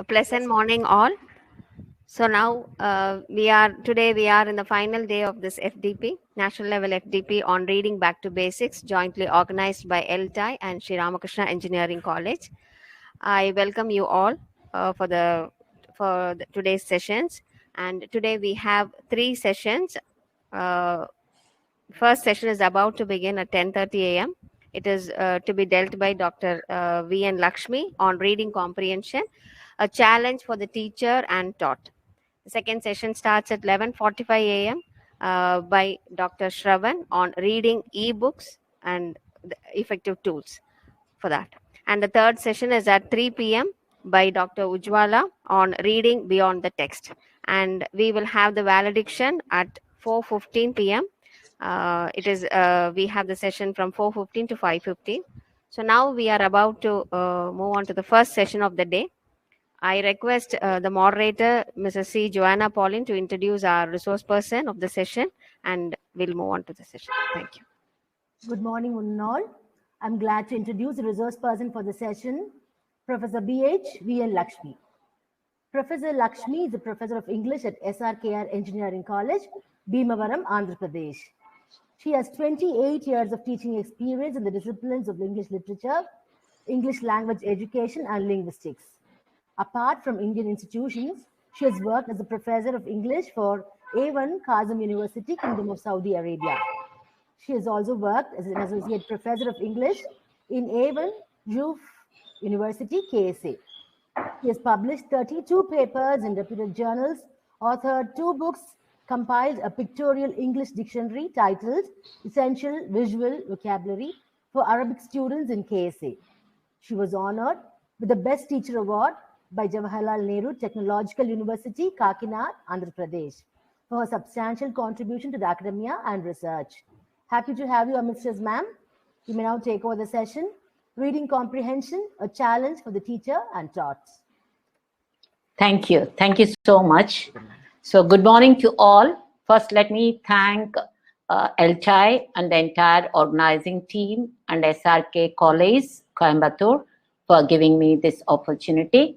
A pleasant morning, all. So now today we are in the final day of this FDP, national level FDP on reading back to basics, jointly organized by ELTAI and Sri Ramakrishna Engineering College. I welcome you all for today's sessions, and today we have 3 sessions. First session is about to begin at 10:30 a.m. It is to be dealt by Dr. V. N. Lakshmi on reading comprehension, a challenge for the teacher and taught. The second session starts at 11:45 a.m. By Dr. Shravan on reading e-books and the effective tools for that. And the third session is at 3 p.m. by Dr. Ujwala on reading beyond the text. And we will have the valediction at 4:15 p.m. We have the session from 4:15 to 5:15. So now we are about to move on to the first session of the day. I request the moderator, Mrs. C. Joanna Pauline, to introduce our resource person of the session, and we'll move on to the session. Thank you. Good morning, one and all. I'm glad to introduce the resource person for the session, Professor B.H. V. N. Lakshmi. Professor Lakshmi is a professor of English at SRKR Engineering College, Bhimavaram, Andhra Pradesh. She has 28 years of teaching experience in the disciplines of English literature, English language education, and linguistics. Apart from Indian institutions, she has worked as a professor of English for A1 Kazim University, Kingdom of Saudi Arabia. She has also worked as an associate professor of English in A1 Juf University, KSA. She has published 32 papers in reputed journals, authored 2 books, compiled a pictorial English dictionary titled Essential Visual Vocabulary for Arabic Students in KSA. She was honored with the Best Teacher Award by Jawaharlal Nehru Technological University, Kakinad, Andhra Pradesh, for her substantial contribution to the academia and research. Happy to have you amidst us, ma'am. You may now take over the session. Reading comprehension, a challenge for the teacher and taught. Thank you. Thank you so much. So good morning to all. First, let me thank ELTAI and the entire organizing team and SRK College, Coimbatore, for giving me this opportunity.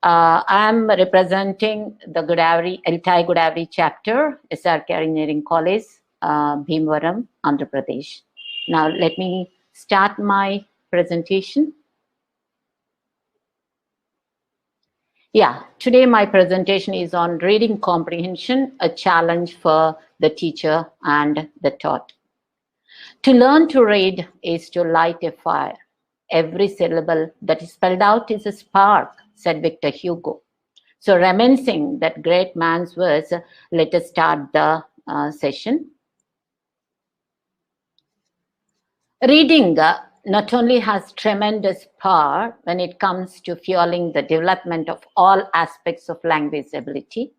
I am representing the ELTAI Godavari chapter, SRK Engineering College, Bhimavaram, Andhra Pradesh. Now, let me start my presentation. Yeah, today my presentation is on reading comprehension, a challenge for the teacher and the taught. To learn to read is to light a fire. Every syllable that is spelled out is a spark, said Victor Hugo. So reminiscing that great man's words, let us start the session. Reading not only has tremendous power when it comes to fueling the development of all aspects of language ability,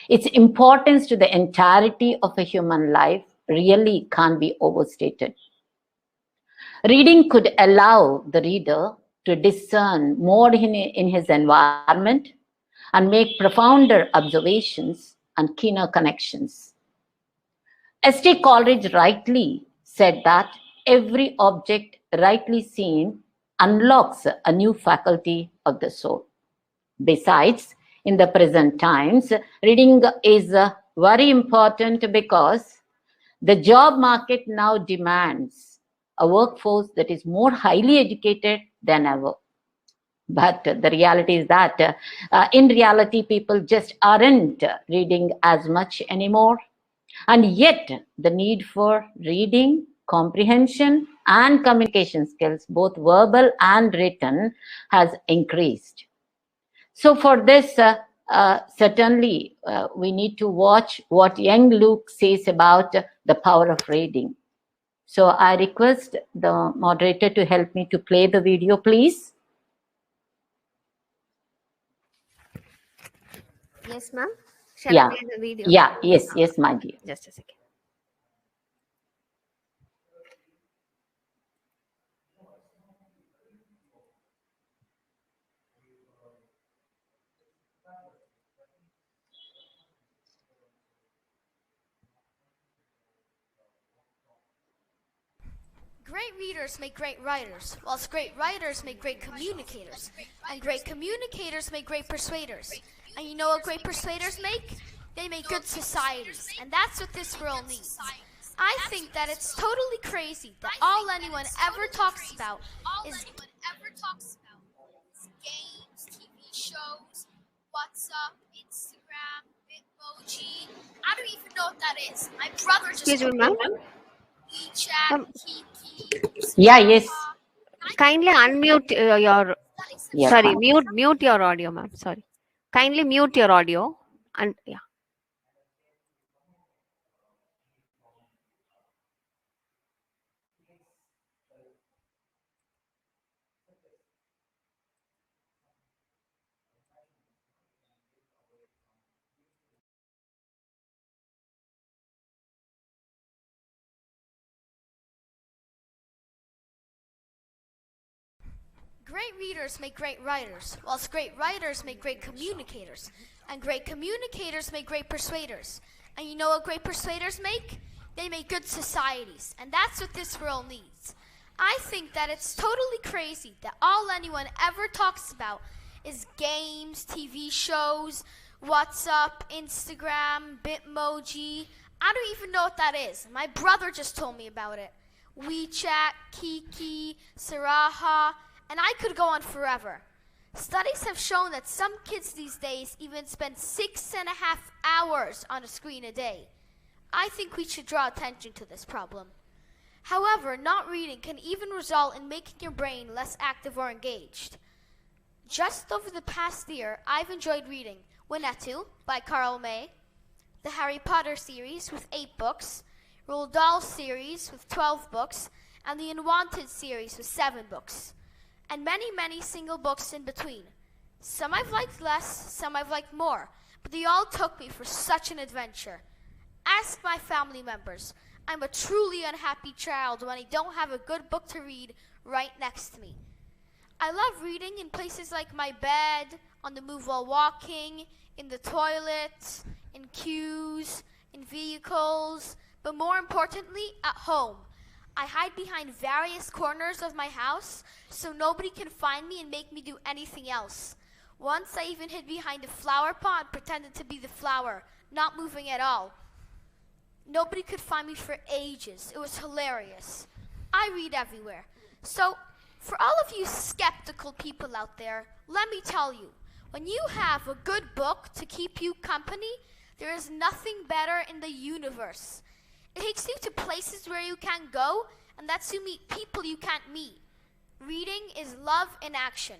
its importance to the entirety of a human life really can't be overstated. Reading could allow the reader to discern more in his environment and make profounder observations and keener connections. S.T. Coleridge rightly said that every object rightly seen unlocks a new faculty of the soul. Besides, in the present times, reading is very important because the job market now demands a workforce that is more highly educated than ever. But the reality is that in reality, people just aren't reading as much anymore. And yet, the need for reading, comprehension, and communication skills, both verbal and written, has increased. So for this, certainly, we need to watch what young Luke says about the power of reading. So I request the moderator to help me to play the video, please. Yes, ma'am. Shall I play the video? Yeah, yes, my dear. Just a second. Great readers make great writers, whilst great writers make great communicators, and great communicators make great persuaders. And you know what great persuaders make? They make good societies, and that's what this world needs. I think that it's totally crazy that all anyone ever talks about is games, TV shows, WhatsApp, Instagram, Bitmoji. I don't even know what that is. My brother just Excuse me, ma'am. WeChat, Kiki. Yeah, yes. Kindly unmute your. Yeah. Sorry, mute your audio, ma'am. Sorry. Kindly mute your audio. And yeah. Great readers make great writers, whilst great writers make great communicators, and great communicators make great persuaders. And you know what great persuaders make? They make good societies, and that's what this world needs. I think that it's totally crazy that all anyone ever talks about is games, TV shows, WhatsApp, Instagram, Bitmoji. I don't even know what that is. My brother just told me about it. WeChat, Kiki, Saraha, and I could go on forever. Studies have shown that some kids these days even spend 6.5 hours on a screen a day. I think we should draw attention to this problem. However, not reading can even result in making your brain less active or engaged. Just over the past year, I've enjoyed reading Winnetou by Carl May, the Harry Potter series with 8 books, Roald Dahl series with 12 books, and the Unwanted series with 7 books, and many, many single books in between. Some I've liked less, some I've liked more, but they all took me for such an adventure. Ask my family members. I'm a truly unhappy child when I don't have a good book to read right next to me. I love reading in places like my bed, on the move while walking, in the toilet, in queues, in vehicles, but more importantly, at home. I hide behind various corners of my house so nobody can find me and make me do anything else. Once I even hid behind a flower pot and pretended to be the flower, not moving at all. Nobody could find me for ages. It was hilarious. I read everywhere. So, for all of you skeptical people out there, let me tell you, when you have a good book to keep you company, there is nothing better in the universe. It takes you to places where you can't go, and lets you meet people you can't meet. Reading is love in action.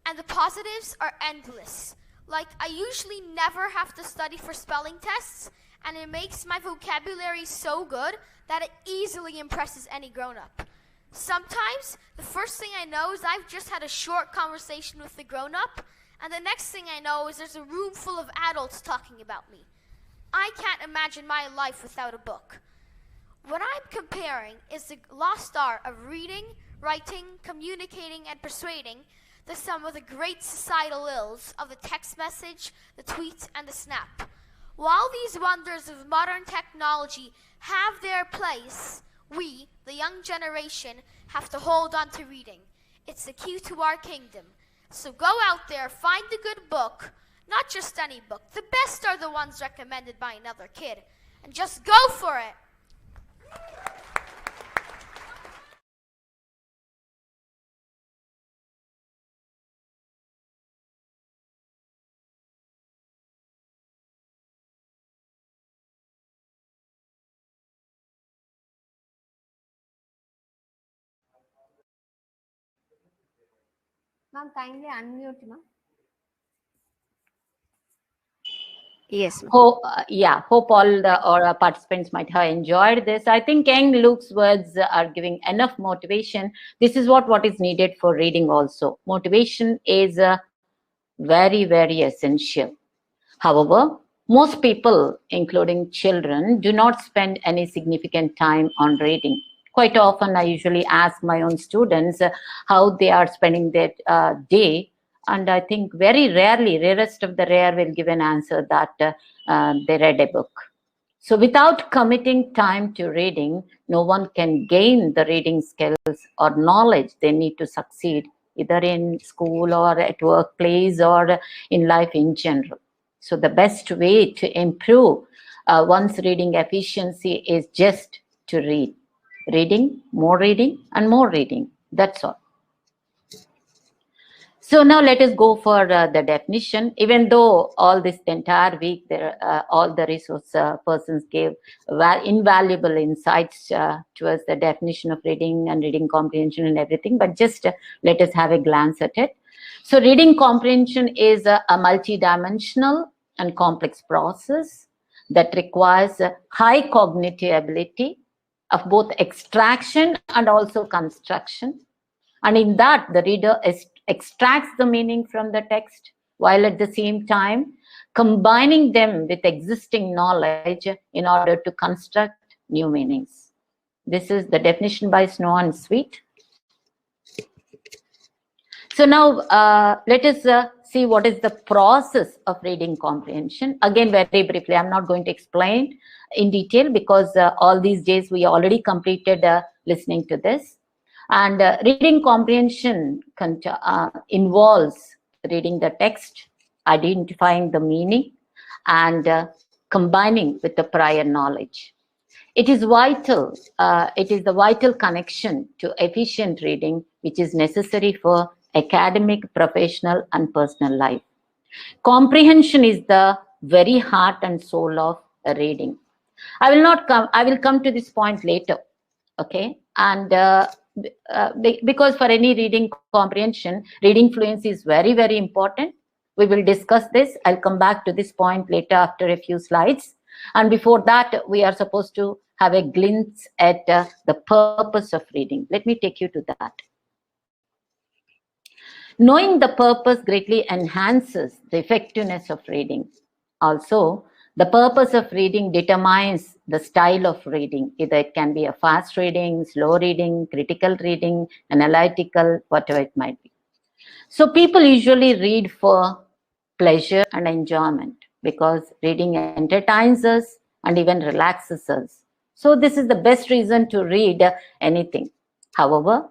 And the positives are endless. Like, I usually never have to study for spelling tests, and it makes my vocabulary so good that it easily impresses any grown-up. Sometimes, the first thing I know is I've just had a short conversation with the grown-up, and the next thing I know is there's a room full of adults talking about me. I can't imagine my life without a book. What I'm comparing is the lost art of reading, writing, communicating, and persuading to some of the great societal ills of the text message, the tweet, and the snap. While these wonders of modern technology have their place, we, the young generation, have to hold on to reading. It's the key to our kingdom. So go out there, find a good book, not just any book. The best are the ones recommended by another kid. And just go for it. Ma'am, kindly unmute, ma'am. Yes, ma'am. Hope all the participants might have enjoyed this. I think King Luke's words are giving enough motivation. This is what is needed for reading also. Motivation is very, very essential. However, most people, including children, do not spend any significant time on reading. Quite often, I usually ask my own students how they are spending their day. And I think very rarely, rarest of the rare will give an answer that they read a book. So without committing time to reading, no one can gain the reading skills or knowledge they need to succeed, either in school or at workplace or in life in general. So the best way to improve one's reading efficiency is just to read. Reading, and more reading. That's all. So now let us go for the definition. Even though all this entire week, all the resource persons gave invaluable insights towards the definition of reading and reading comprehension and everything, but just let us have a glance at it. So reading comprehension is a multidimensional and complex process that requires high cognitive ability of both extraction and also construction. And in that, the reader extracts the meaning from the text, while at the same time combining them with existing knowledge in order to construct new meanings. This is the definition by Snow and Sweet. So now let us see what is the process of reading comprehension. Again, very briefly, I'm not going to explain in detail because all these days we already completed listening to this. And reading comprehension involves reading the text, identifying the meaning, and combining with the prior knowledge. It is vital. It is the vital connection to efficient reading, which is necessary for academic, professional, and personal life. Comprehension is the very heart and soul of reading. I will come to this point later. Okay, and because for any reading comprehension, reading fluency is very, very important. We will discuss this. I'll come back to this point later after a few slides. And before that, we are supposed to have a glimpse at the purpose of reading. Let me take you to that. Knowing the purpose greatly enhances the effectiveness of reading. Also, the purpose of reading determines the style of reading. Either it can be a fast reading, slow reading, critical reading, analytical, whatever it might be. So people usually read for pleasure and enjoyment because reading entertains us and even relaxes us. So this is the best reason to read anything. However,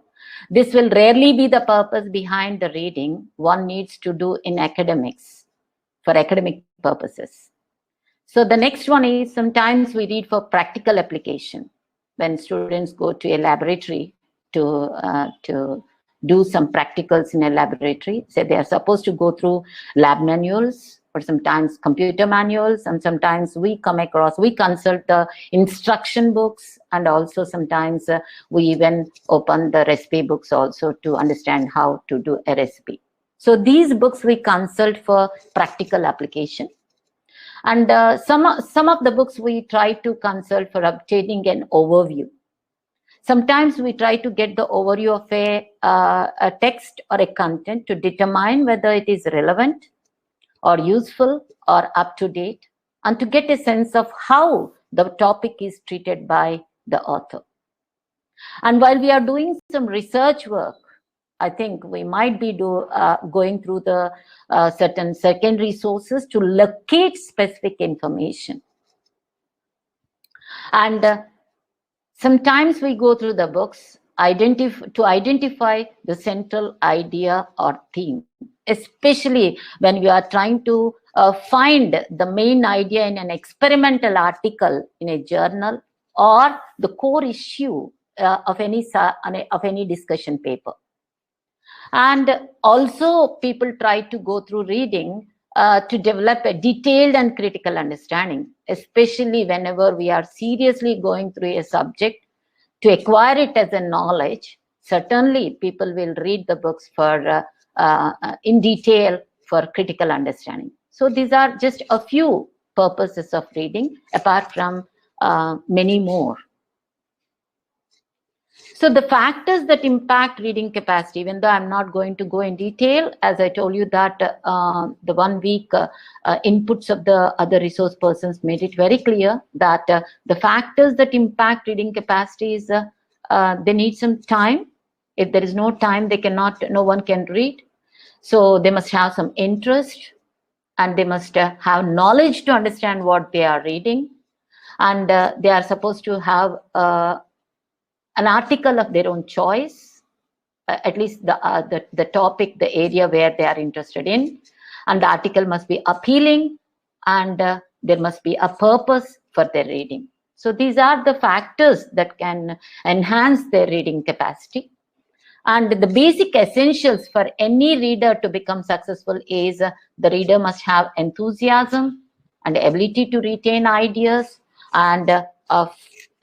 this will rarely be the purpose behind the reading one needs to do in academics for academic purposes. So the next one is sometimes we read for practical application. When students go to a laboratory to do some practicals in a laboratory, say they are supposed to go through lab manuals or sometimes computer manuals, and sometimes we consult the instruction books, and also sometimes we even open the recipe books also to understand how to do a recipe. So these books we consult for practical application. And some of the books we try to consult for obtaining an overview. Sometimes we try to get the overview of a text or a content to determine whether it is relevant or useful or up to date, and to get a sense of how the topic is treated by the author. And while we are doing some research work, I think we might be going through the certain secondary sources to locate specific information. And sometimes we go through the books to identify the central idea or theme, especially when we are trying to find the main idea in an experimental article in a journal or the core issue of any discussion paper. And also people try to go through reading to develop a detailed and critical understanding, especially whenever we are seriously going through a subject to acquire it as a knowledge. Certainly people will read the books for in detail for critical understanding. So these are just a few purposes of reading, apart from many more. So the factors that impact reading capacity, even though I'm not going to go in detail, as I told you that the 1 week inputs of the other resource persons made it very clear that the factors that impact reading capacity is they need some time. If there is no time, no one can read. So they must have some interest, and they must have knowledge to understand what they are reading. and they are supposed to have an article of their own choice, at least the topic, the area where they are interested in, and the article must be appealing, and there must be a purpose for their reading. So these are the factors that can enhance their reading capacity. And the basic essentials for any reader to become successful is the reader must have enthusiasm and ability to retain ideas, and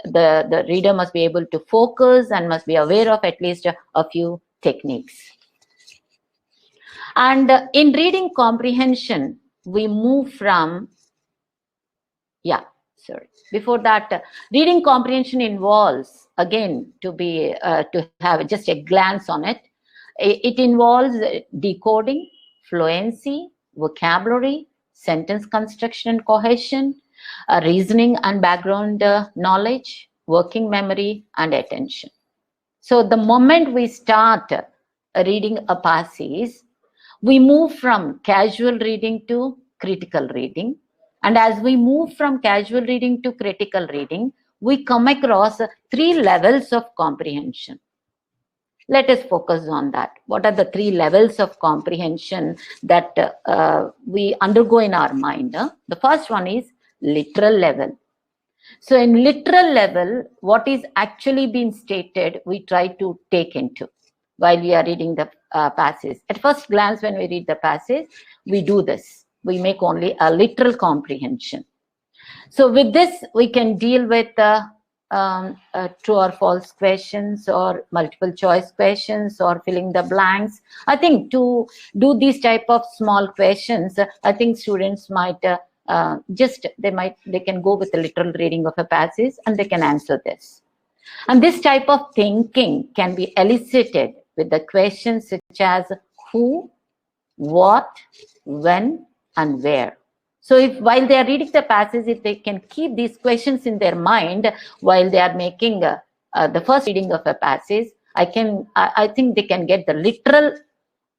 the reader must be able to focus and must be aware of at least a few techniques. And in reading comprehension, we move from, before that, reading comprehension involves, again, to have just a glance on it, it involves decoding, fluency, vocabulary, sentence construction and cohesion, reasoning and background knowledge, working memory, and attention. So the moment we start reading Opacities, we move from casual reading to critical reading. And as we move from casual reading to critical reading, we come across 3 levels of comprehension. Let us focus on that. What are the 3 levels of comprehension that we undergo in our mind? The first one is literal level. So in literal level, what is actually being stated, we try to take into while we are reading the passage. At first glance, when we read the passage, we do this. We make only a literal comprehension. So with this, we can deal with true or false questions or multiple choice questions or filling the blanks. I think to do these type of small questions, I think students might they can go with the literal reading of a passage and they can answer this. And this type of thinking can be elicited with the questions such as who, what, when, and where. So if while they are reading the passage, if they can keep these questions in their mind while they are making the first reading of a passage, I think they can get the literal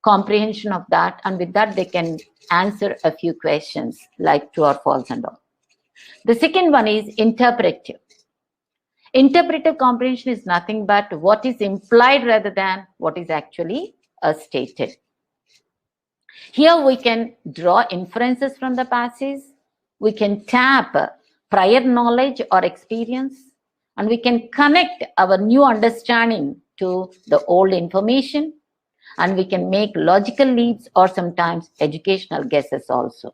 comprehension of that, and with that they can answer a few questions like true or false and all. The second one is interpretive. Interpretive comprehension is nothing but what is implied rather than what is actually stated. Here we can draw inferences from the passage, we can tap prior knowledge or experience, and we can connect our new understanding to the old information, and we can make logical leaps or sometimes educational guesses also.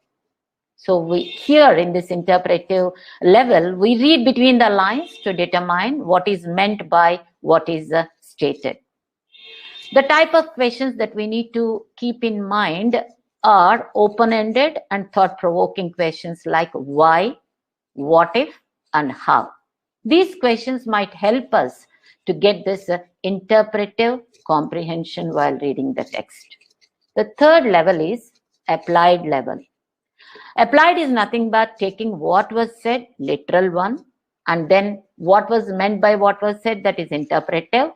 So here in this interpretive level, we read between the lines to determine what is meant by what is stated. The type of questions that we need to keep in mind are open-ended and thought-provoking questions like why, what if, and how. These questions might help us to get this interpretive comprehension while reading the text. The third level is applied level. Applied is nothing but taking what was said, literal one, and then what was meant by what was said, that is interpretive,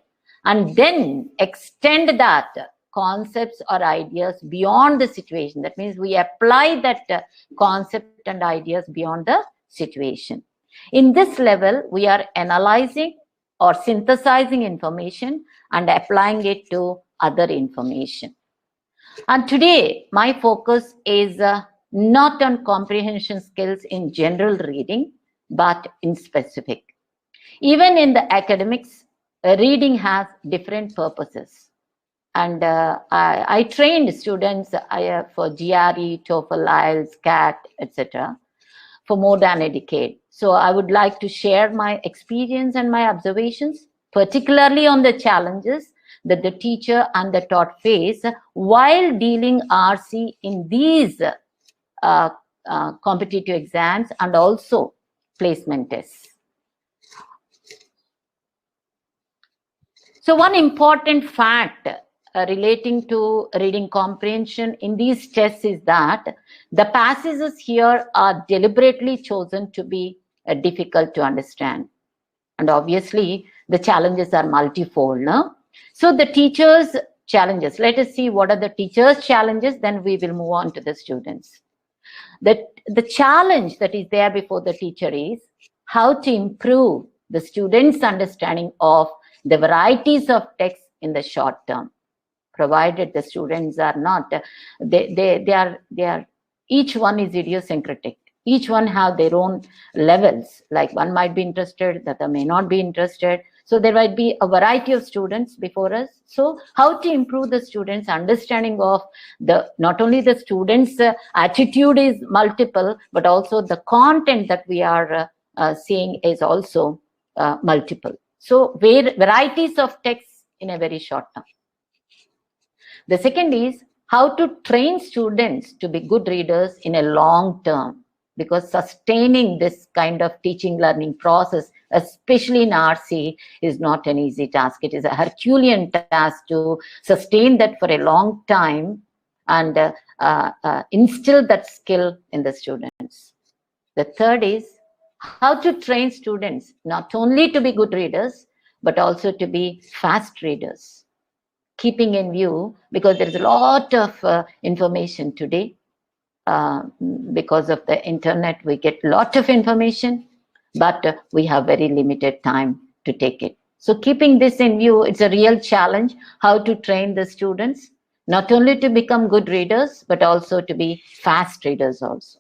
and then extend that concepts or ideas beyond the situation. That means we apply that concept and ideas beyond the situation. In this level, we are analyzing or synthesizing information and applying it to other information. And today, my focus is not on comprehension skills in general reading, but in specific. Even in the academics, reading has different purposes. And I trained students for GRE, TOEFL, IELTS, CAT, etc. for more than a decade. So I would like to share my experience and my observations, particularly on the challenges that the teacher and the taught face while dealing RC in these competitive exams and also placement tests. So one important fact relating to reading comprehension in these tests is that the passages here are deliberately chosen to be difficult to understand. And obviously, the challenges are multifold. No? So the teachers' challenges, let us see what are the teachers' challenges, then we will move on to the students. The challenge that is there before the teacher is how to improve the students' understanding of the varieties of text in the short term, provided the students are not, they are, each one is idiosyncratic. Each one have their own levels. Like one might be interested, the other may not be interested. So there might be a variety of students before us. So how to improve the students' understanding of the, not only the students' attitude is multiple, but also the content that we are seeing is also multiple. So varieties of text in a very short term. The second is how to train students to be good readers in a long term, because sustaining this kind of teaching learning process, especially in RC, is not an easy task. It is a Herculean task to sustain that for a long time and instill that skill in the students. The third is how to train students not only to be good readers, but also to be fast readers. Keeping in view, because there is a lot of information today, because of the internet, we get a lot of information, but we have very limited time to take it. So keeping this in view, it's a real challenge how to train the students, not only to become good readers, but also to be fast readers also.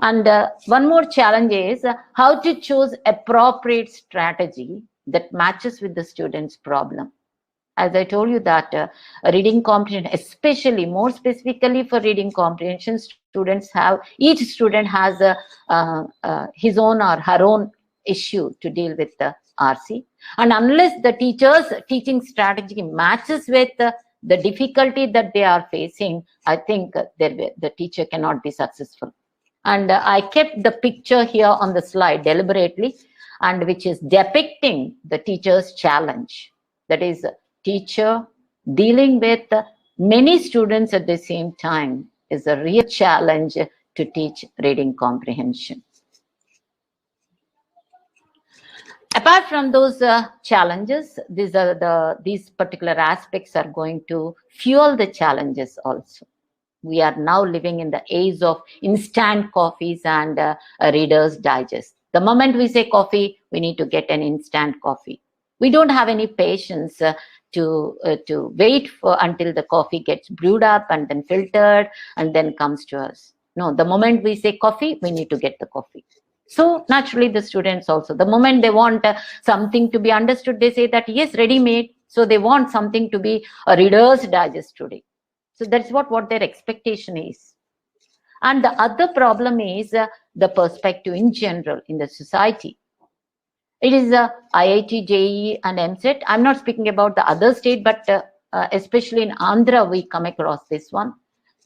And one more challenge is how to choose appropriate strategy that matches with the student's problem. As I told you that reading comprehension, especially more specifically for reading comprehension, students have, each student has his own or her own issue to deal with the RC. And unless the teacher's teaching strategy matches with the difficulty that they are facing, I think the teacher cannot be successful. And I kept the picture here on the slide deliberately, and which is depicting the teacher's challenge. That is, teacher dealing with many students at the same time is a real challenge to teach reading comprehension. Apart from those challenges, these particular aspects are going to fuel the challenges also. We are now living in the age of instant coffees and Reader's Digest. The moment we say coffee, we need to get an instant coffee. We don't have any patience to wait for until the coffee gets brewed up and then filtered and then comes to us. No, the moment we say coffee, we need to get the coffee. So naturally, the students also, the moment they want something to be understood, they say that yes, ready-made. So they want something to be a Reader's Digest today. So that's what their expectation is. And the other problem is the perspective in general in the society. It is IIT, JEE and MCET. I'm not speaking about the other state, but especially in Andhra, we come across this one.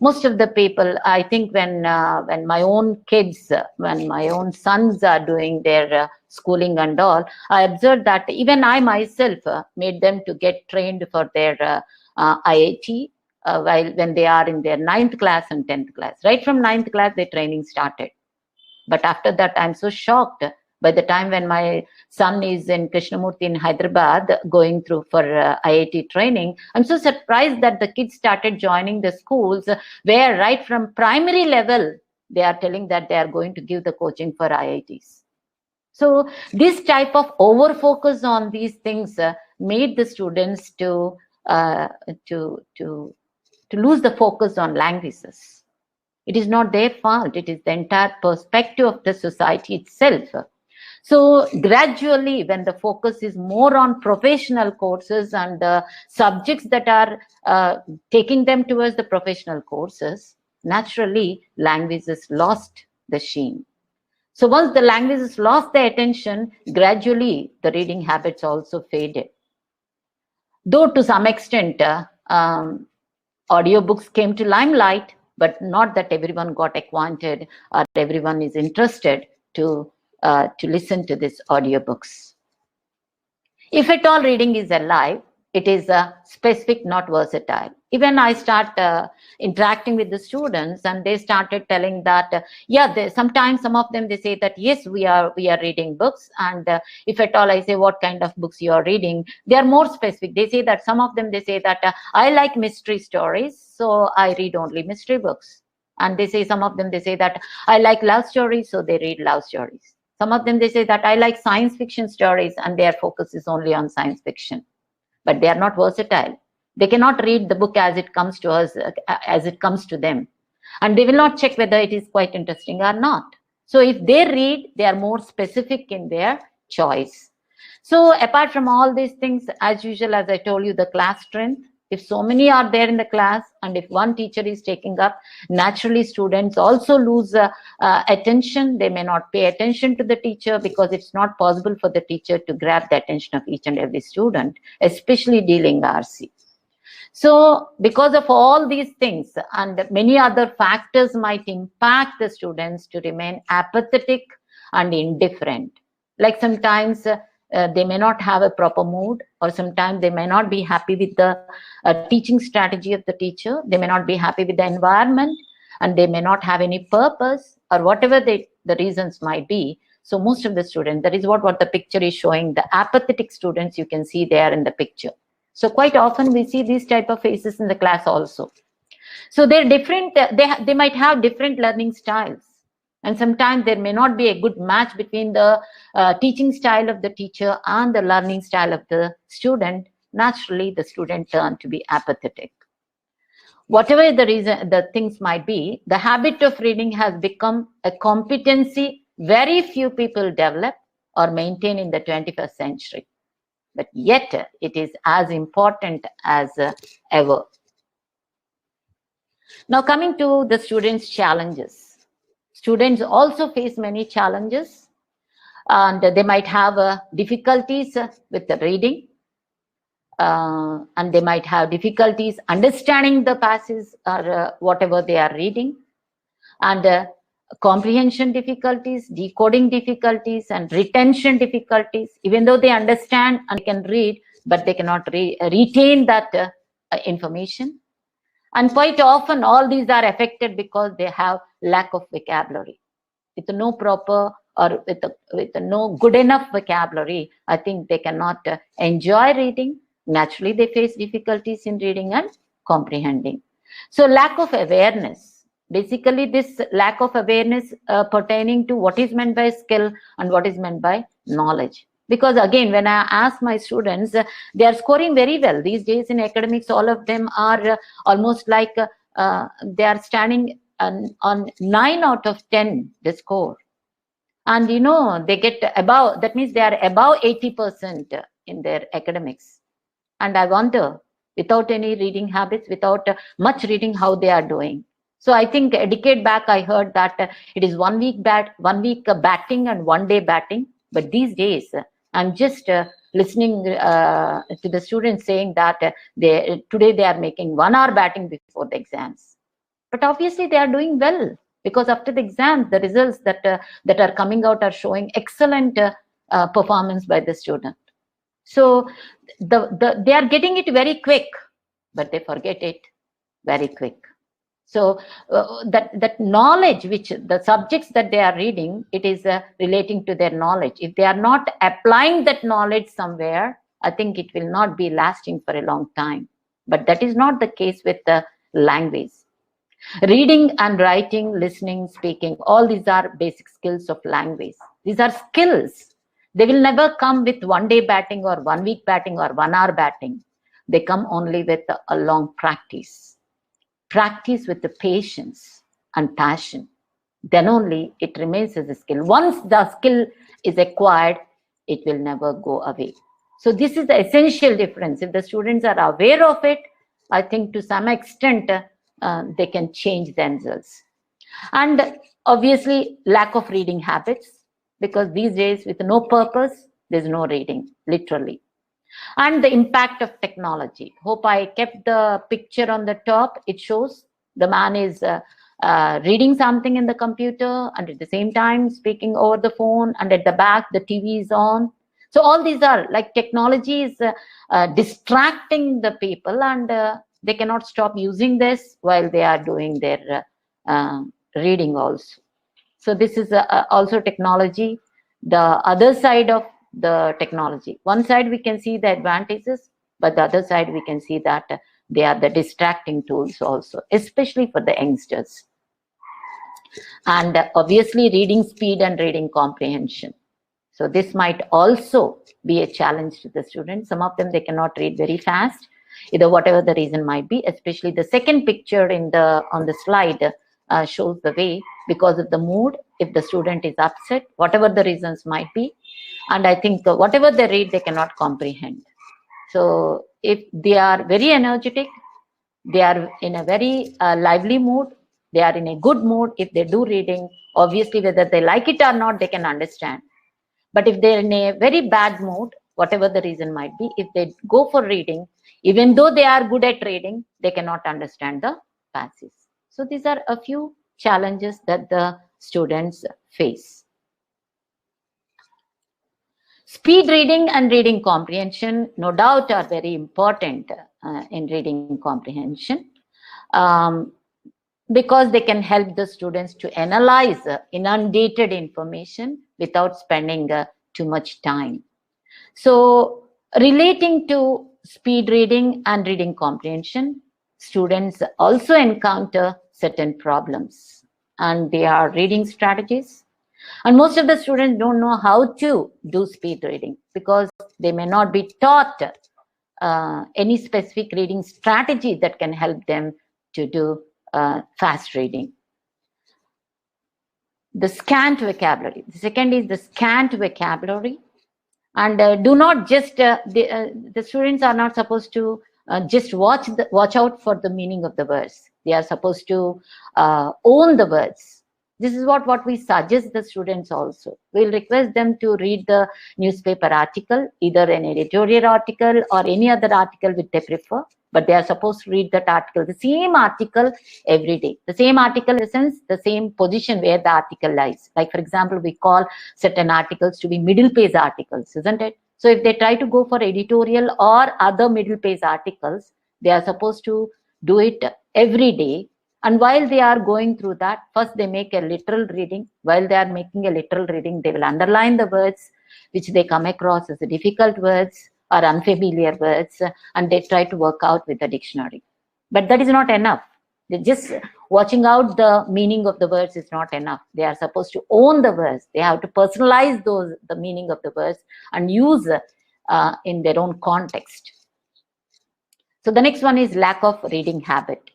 Most of the people, I think when my own kids, when my own sons are doing their schooling and all, I observed that even I myself made them to get trained for their IIT when they are in their 9th class and 10th class. Right from 9th class, their training started. But after that, I'm so shocked. By the time when my son is in Krishnamurti in Hyderabad going through for IIT training, I'm so surprised that the kids started joining the schools where right from primary level, they are telling that they are going to give the coaching for IITs. So this type of over focus on these things made the students to lose the focus on languages. It is not their fault. It is the entire perspective of the society itself. So gradually, when the focus is more on professional courses and the subjects that are taking them towards the professional courses, naturally, languages lost the sheen. So once the languages lost their attention, gradually, the reading habits also faded. Though to some extent, audiobooks came to limelight, but not that everyone got acquainted or everyone is interested to listen to these audiobooks. If at all reading is alive, it is specific, not versatile. Even I start interacting with the students and they started telling that, sometimes some of them, they say that, yes, we are reading books. And if at all I say, what kind of books you are reading, they are more specific. They say that some of them, they say that I like mystery stories, so I read only mystery books. And they say, some of them, they say that I like love stories, so they read love stories. Some of them, they say that I like science fiction stories, and their focus is only on science fiction. But they are not versatile. They cannot read the book as it comes to us, as it comes to them. And they will not check whether it is quite interesting or not. So if they read, they are more specific in their choice. So apart from all these things, as usual, as I told you, the class strength. If so many are there in the class, and if one teacher is taking up, naturally students also lose attention. They may not pay attention to the teacher, because it's not possible for the teacher to grab the attention of each and every student, especially dealing RC. So because of all these things and many other factors might impact the students to remain apathetic and indifferent. Like sometimes they may not have a proper mood, or sometimes they may not be happy with the teaching strategy of the teacher. They may not be happy with the environment, and they may not have any purpose, or whatever the reasons might be. So most of the students, that is what the picture is showing, the apathetic students you can see there in the picture. So quite often we see these type of faces in the class also. So they're different, they might have different learning styles. And sometimes there may not be a good match between the teaching style of the teacher and the learning style of the student. Naturally, the student turn to be apathetic. Whatever the reason, the things might be, the habit of reading has become a competency very few people develop or maintain in the 21st century. But yet it is as important as ever. Now coming to the students' challenges. Students also face many challenges, and they might have difficulties with the reading, and they might have difficulties understanding the passages or whatever they are reading, and comprehension difficulties, decoding difficulties, and retention difficulties. Even though they understand and can read, but they cannot retain that information. And quite often all these are affected because they have lack of vocabulary. With no proper or with no good enough vocabulary, I think they cannot enjoy reading. Naturally, they face difficulties in reading and comprehending. So lack of awareness. Basically, this lack of awareness pertaining to what is meant by skill and what is meant by knowledge. Because again, when I ask my students, they are scoring very well. These days in academics, all of them are almost like they are standing on 9 out of 10, they score. And you know, they get above, that means they are above 80% in their academics. And I wonder, without any reading habits, without much reading, how they are doing. So I think a decade back, I heard that it is 1 week batting and 1 day batting. But these days, I'm just listening to the students saying that today they are making 1 hour batting before the exams. But obviously they are doing well, because after the exams, the results that are coming out are showing excellent performance by the student. So they are getting it very quick, but they forget it very quick. So that knowledge, which the subjects that they are reading, it is relating to their knowledge. If they are not applying that knowledge somewhere, I think it will not be lasting for a long time. But that is not the case with the language. Reading and writing, listening, speaking, all these are basic skills of language. These are skills. They will never come with 1 day batting or 1 week batting or 1 hour batting. They come only with a long practice. Practice with the patience and passion. Then only it remains as a skill. Once the skill is acquired, it will never go away. So this is the essential difference. If the students are aware of it, I think to some extent they can change themselves. And obviously lack of reading habits, because these days with no purpose, there's no reading, literally. And the impact of technology. Hope I kept the picture on the top. It shows the man is reading something in the computer and at the same time speaking over the phone, and at the back the TV is on. So all these are like technology is distracting the people, and they cannot stop using this while they are doing their reading also. So this is also technology, the other side of the technology. One side we can see the advantages, but the other side we can see that they are the distracting tools also, especially for the youngsters. And obviously reading speed and reading comprehension. So this might also be a challenge to the students. Some of them, they cannot read very fast, either whatever the reason might be. Especially the second picture on the slide shows the way, because of the mood, if the student is upset, whatever the reasons might be. And I think whatever they read, they cannot comprehend. So if they are very energetic, they are in a very lively mood, they are in a good mood, if they do reading, obviously whether they like it or not, they can understand. But if they're in a very bad mood, whatever the reason might be, if they go for reading, even though they are good at reading, they cannot understand the passages. So these are a few challenges that the students face. Speed reading and reading comprehension, no doubt, are very important in reading comprehension, because they can help the students to analyze inundated information without spending too much time. So relating to speed reading and reading comprehension, students also encounter certain problems, and they are reading strategies. And most of the students don't know how to do speed reading because they may not be taught any specific reading strategy that can help them to do fast reading. The scant vocabulary. The second is the scant vocabulary. And do not just, the students are not supposed to just watch out for the meaning of the words. They are supposed to own the words. This is what we suggest the students also. We'll request them to read the newspaper article, either an editorial article or any other article which they prefer. But they are supposed to read that article, the same article every day. The same article in the sense, the same position where the article lies. Like, for example, we call certain articles to be middle page articles, isn't it? So if they try to go for editorial or other middle page articles, they are supposed to do it every day. And while they are going through that, first they make a literal reading. While they are making a literal reading, they will underline the words which they come across as difficult words or unfamiliar words, and they try to work out with the dictionary. But that is not enough. Just watching out the meaning of the words is not enough. They are supposed to own the words. They have to personalize the meaning of the words and use in their own context. So the next one is lack of reading habit.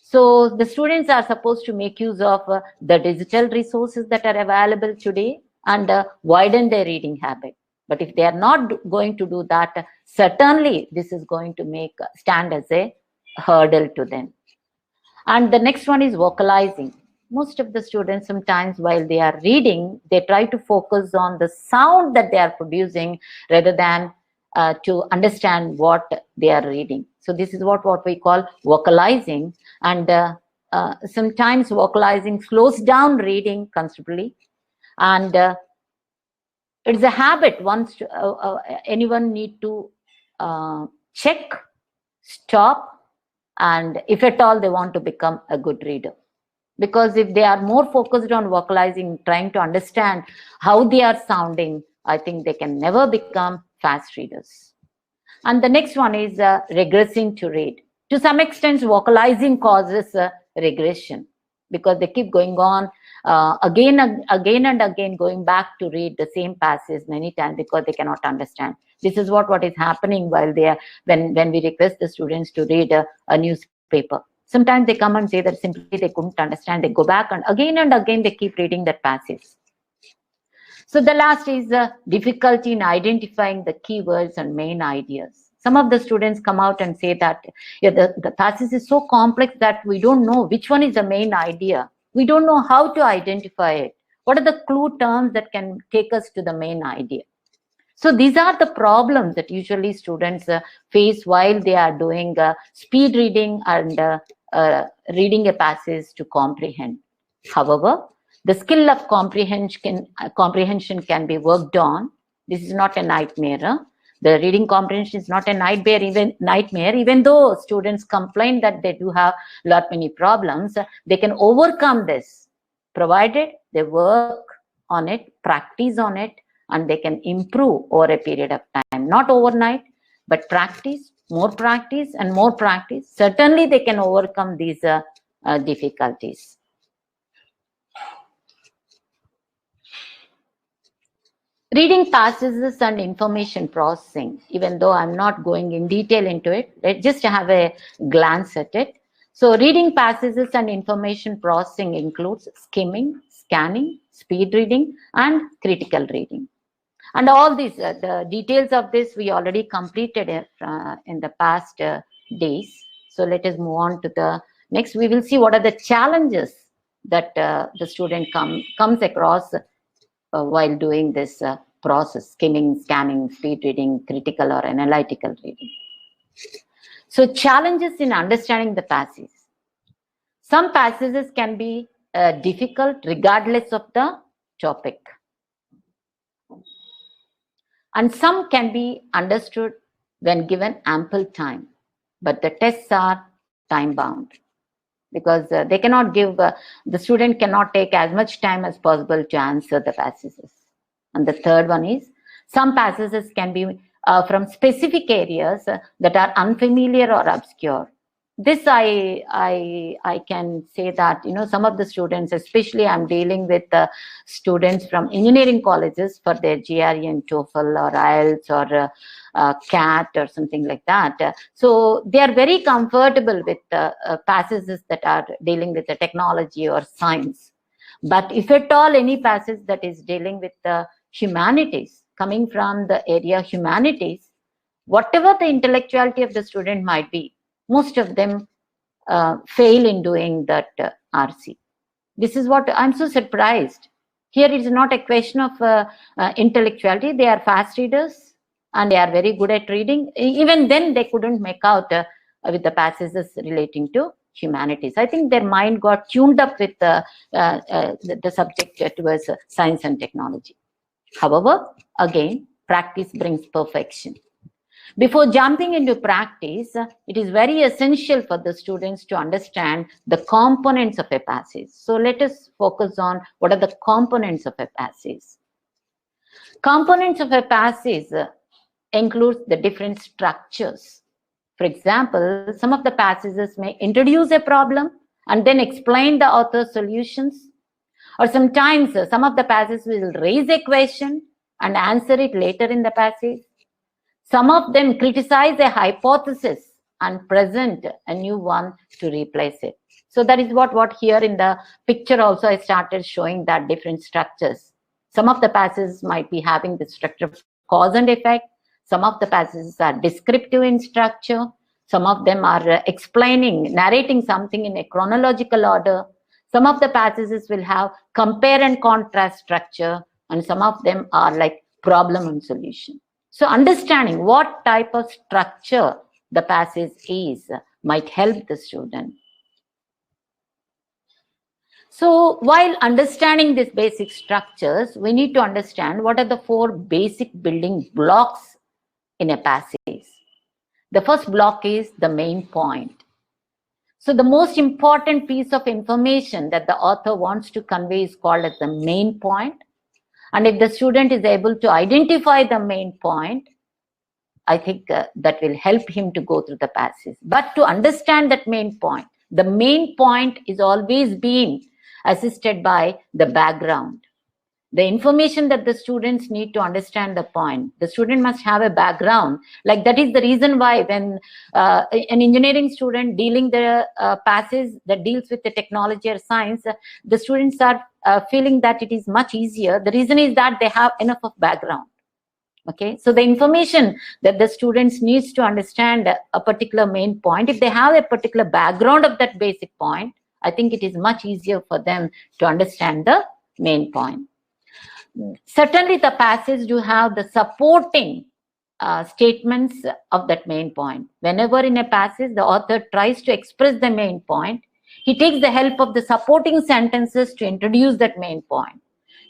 So the students are supposed to make use of the digital resources that are available today and widen their reading habit. But if they are not going to do that, certainly this is going to stand as a hurdle to them. And the next one is vocalizing. Most of the students, sometimes while they are reading, they try to focus on the sound that they are producing rather than to understand what they are reading. So this is what we call vocalizing. And sometimes vocalizing slows down reading considerably. And it's a habit. Once anyone need to check, stop, and if at all they want to become a good reader. Because if they are more focused on vocalizing, trying to understand how they are sounding, I think they can never become fast readers. And the next one is regressing to read. To some extent, vocalizing causes regression because they keep going on again and again, going back to read the same passage many times because they cannot understand. This is what is happening while they are when we request the students to read a newspaper. Sometimes they come and say that simply they couldn't understand. They go back and again they keep reading that passage. So the last is difficulty in identifying the keywords and main ideas. Some of the students come out and say that the passage is so complex that we don't know which one is the main idea. We don't know how to identify it. What are the clue terms that can take us to the main idea? So these are the problems that usually students face while they are doing speed reading and reading a passage to comprehend. However, the skill of comprehension can be worked on. This is not a nightmare. The reading comprehension is not a nightmare, even though students complain that they do have many problems. They can overcome this, provided they work on it, practice on it, and they can improve over a period of time. Not overnight, but practice, more practice, and more practice. Certainly, they can overcome these difficulties. Reading passages and information processing, even though I'm not going in detail into it, let's just have a glance at it. So reading passages and information processing includes skimming, scanning, speed reading, and critical reading. And all these, the details of this we already completed in the past days. So let us move on to the next. We will see what are the challenges that the student comes across while doing this process, skimming, scanning, speed reading, critical or analytical reading. So challenges in understanding the passages. Some passages can be difficult regardless of the topic. And some can be understood when given ample time. But the tests are time bound, because they cannot give, the student cannot take as much time as possible to answer the passages. And the third one is, some passages can be from specific areas that are unfamiliar or obscure. This I can say that, you know, some of the students, especially I'm dealing with students from engineering colleges for their GRE and TOEFL or IELTS or CAT or something like that. So they are very comfortable with passages that are dealing with the technology or science. But if at all any passage that is dealing with the humanities, coming from the area humanities, whatever the intellectuality of the student might be, most of them fail in doing that RC. This is what I'm so surprised. Here it is not a question of intellectuality. They are fast readers and they are very good at reading. Even then they couldn't make out with the passages relating to humanities. I think their mind got tuned up with the subject towards science and technology. However, again, practice brings perfection. Before jumping into practice, it is very essential for the students to understand the components of a passage. So let us focus on what are the components of a passage. Components of a passage includes the different structures. For example, some of the passages may introduce a problem and then explain the author's solutions. Or sometimes some of the passages will raise a question and answer it later in the passage. Some of them criticize a hypothesis and present a new one to replace it. So that is what here in the picture also I started showing that different structures. Some of the passages might be having the structure of cause and effect. Some of the passages are descriptive in structure. Some of them are explaining, narrating something in a chronological order. Some of the passages will have compare and contrast structure, and some of them are like problem and solution. So understanding what type of structure the passage is might help the student. So while understanding these basic structures, we need to understand what are the 4 basic building blocks in a passage. The first block is the main point. So the most important piece of information that the author wants to convey is called as the main point. And if the student is able to identify the main point, I think that will help him to go through the passage. But to understand that main point, the main point is always being assisted by the background. The information that the students need to understand the point, the student must have a background. Like that is the reason why when an engineering student dealing the passage that deals with the technology or science, the students are feeling that it is much easier. The reason is that they have enough of background. Okay, so the information that the students needs to understand a particular main point, if they have a particular background of that basic point, I think it is much easier for them to understand the main point. Certainly the passage do have the supporting statements of that main point. Whenever in a passage the author tries to express the main point, he takes the help of the supporting sentences to introduce that main point.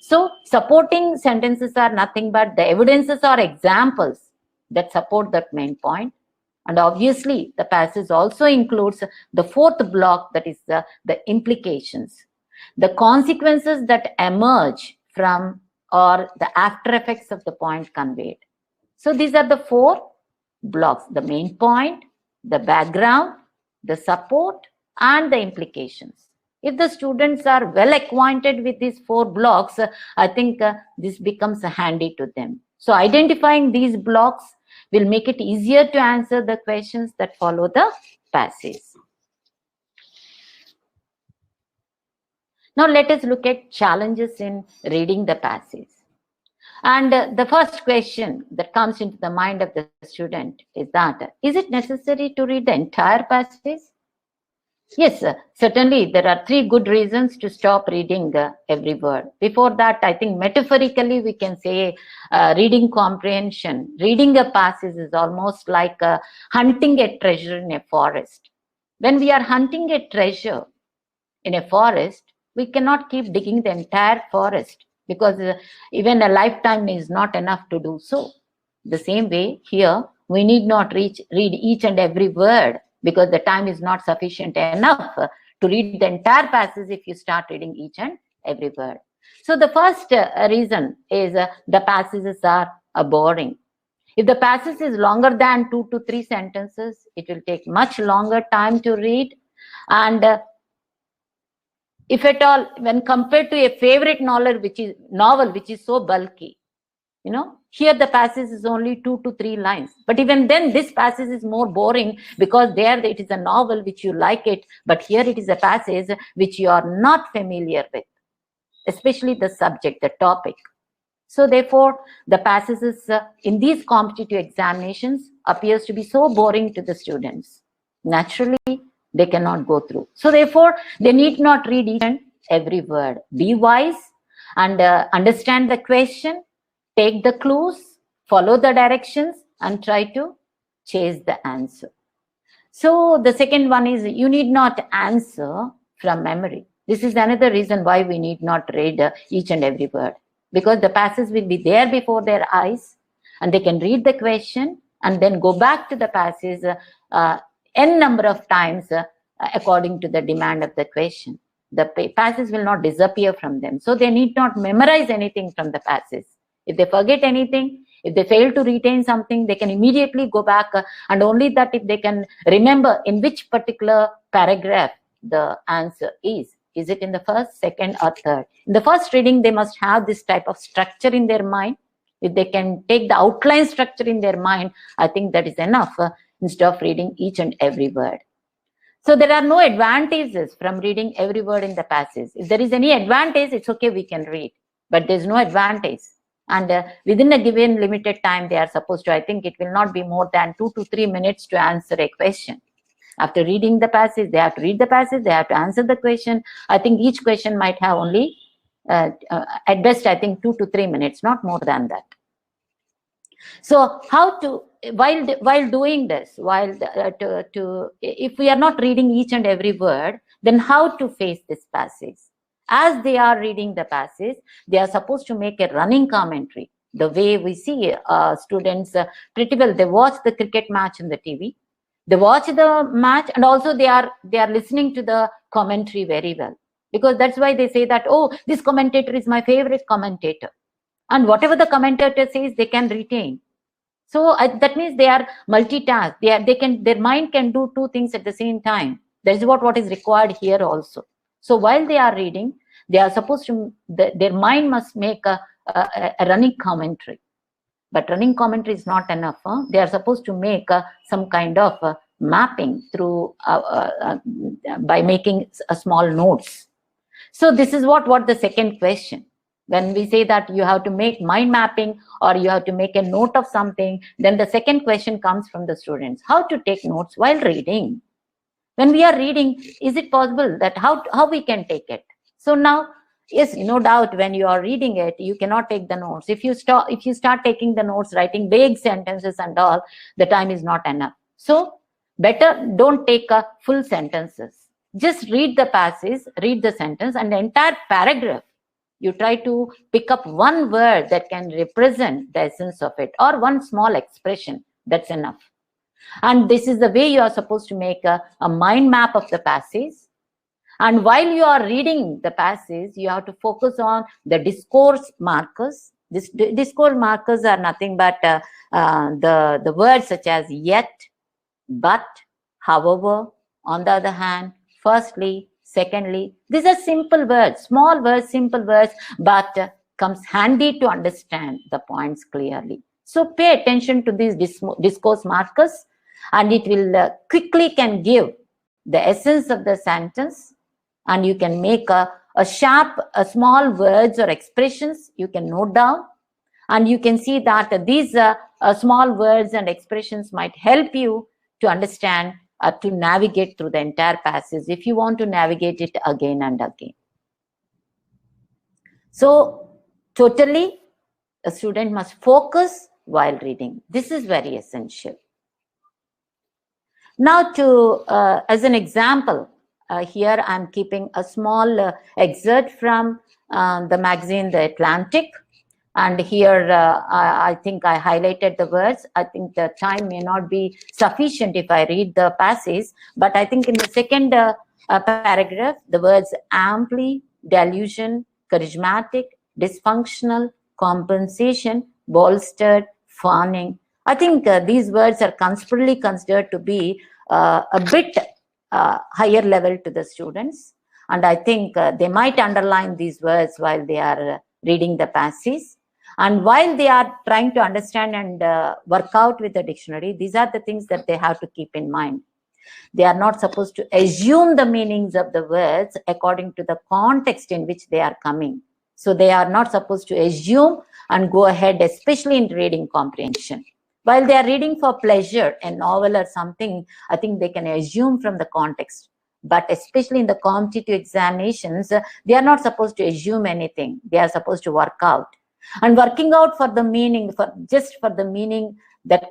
So supporting sentences are nothing but the evidences or examples that support that main point. And obviously the passage also includes the 4th block, that is the implications, the consequences that emerge from or the after effects of the point conveyed. So these are the 4 blocks: the main point, the background, the support, and the implications. If the students are well acquainted with these 4 blocks, I think this becomes handy to them. So identifying these blocks will make it easier to answer the questions that follow the passage. Now let us look at challenges in reading the passage. And the first question that comes into the mind of the student is that, is it necessary to read the entire passage? Yes, certainly there are 3 good reasons to stop reading every word. Before that, I think metaphorically we can say reading comprehension. Reading a passage is almost like hunting a treasure in a forest. When we are hunting a treasure in a forest, we cannot keep digging the entire forest, because even a lifetime is not enough to do so. The same way here, we need not read each and every word, because the time is not sufficient enough to read the entire passage if you start reading each and every word. So the first reason is the passages are boring. If the passage is longer than 2 to 3 sentences, it will take much longer time to read. And if at all, when compared to a favorite novel which is so bulky, here the passage is only 2 to 3 lines. But even then, this passage is more boring, because there it is a novel which you like it, but here it is a passage which you are not familiar with, especially the subject, the topic. So therefore, the passages in these competitive examinations appears to be so boring to the students. Naturally, they cannot go through. So therefore, they need not read each and every word. Be wise and understand the question, take the clues, follow the directions, and try to chase the answer. So the second one is, you need not answer from memory. This is another reason why we need not read each and every word, because the passage will be there before their eyes, and they can read the question and then go back to the passage n number of times according to the demand of the question. The passage will not disappear from them. So they need not memorize anything from the passage. If they forget anything, if they fail to retain something, they can immediately go back, and only that if they can remember in which particular paragraph the answer is. Is it in the first, second, or third? In the first reading, they must have this type of structure in their mind. If they can take the outline structure in their mind, I think that is enough instead of reading each and every word. So there are no advantages from reading every word in the passage. If there is any advantage, it's okay, we can read. But there's no advantage. And within a given limited time, they are supposed to, I think it will not be more than 2 to 3 minutes to answer a question. After reading the passage, they have to read the passage, they have to answer the question. I think each question might have only, at best, I think 2 to 3 minutes, not more than that. So how to, while doing this, if we are not reading each and every word, then how to face this passage? As they are reading the passage, they are supposed to make a running commentary. The way we see students pretty well, they watch the cricket match on the TV. They watch the match, and also they are listening to the commentary very well, because that's why they say that, oh, this commentator is my favorite commentator, and whatever the commentator says, they can retain. So that means they are multitask. Their mind can do 2 things at the same time. That is what is required here also. So while they are reading, they are supposed to, their mind must make a running commentary. But running commentary is not enough. They are supposed to make some kind of mapping through by making a small notes. So this is what the second question. When we say that you have to make mind mapping or you have to make a note of something, then the second question comes from the students. How to take notes while reading? When we are reading, is it possible that how we can take it? So now, yes, no doubt when you are reading it, you cannot take the notes. If you start taking the notes, writing vague sentences and all, the time is not enough. So better don't take full sentences. Just read the passage, read the sentence, and the entire paragraph. You try to pick up one word that can represent the essence of it, or one small expression. That's enough. And this is the way you are supposed to make a mind map of the passage. And while you are reading the passage, you have to focus on the discourse markers. Discourse markers are nothing but the words such as yet, but, however, on the other hand, firstly, Secondly, these are simple words, small words, simple words, but comes handy to understand the points clearly. So pay attention to these discourse markers, and it will quickly can give the essence of the sentence, and you can make a sharp, small words or expressions you can note down, and you can see that these small words and expressions might help you to understand, to navigate through the entire passage if you want to navigate it again and again. So totally, a student must focus while reading. This is very essential. Now, as an example, here I'm keeping a small excerpt from the magazine The Atlantic, and here I think I highlighted the words. I think the time may not be sufficient if I read the passage, but I think in the second paragraph, the words amply, delusion, charismatic, dysfunctional, compensation, bolstered, fawning. I think these words are constantly considered to be a bit higher level to the students. And I think they might underline these words while they are reading the passage. And while they are trying to understand and work out with the dictionary, these are the things that they have to keep in mind. They are not supposed to assume the meanings of the words according to the context in which they are coming. So they are not supposed to assume and go ahead, especially in reading comprehension. While they are reading for pleasure, a novel or something, I think they can assume from the context. But especially in the competitive examinations, they are not supposed to assume anything. They are supposed to work out. And working out for the meaning, just for the meaning, that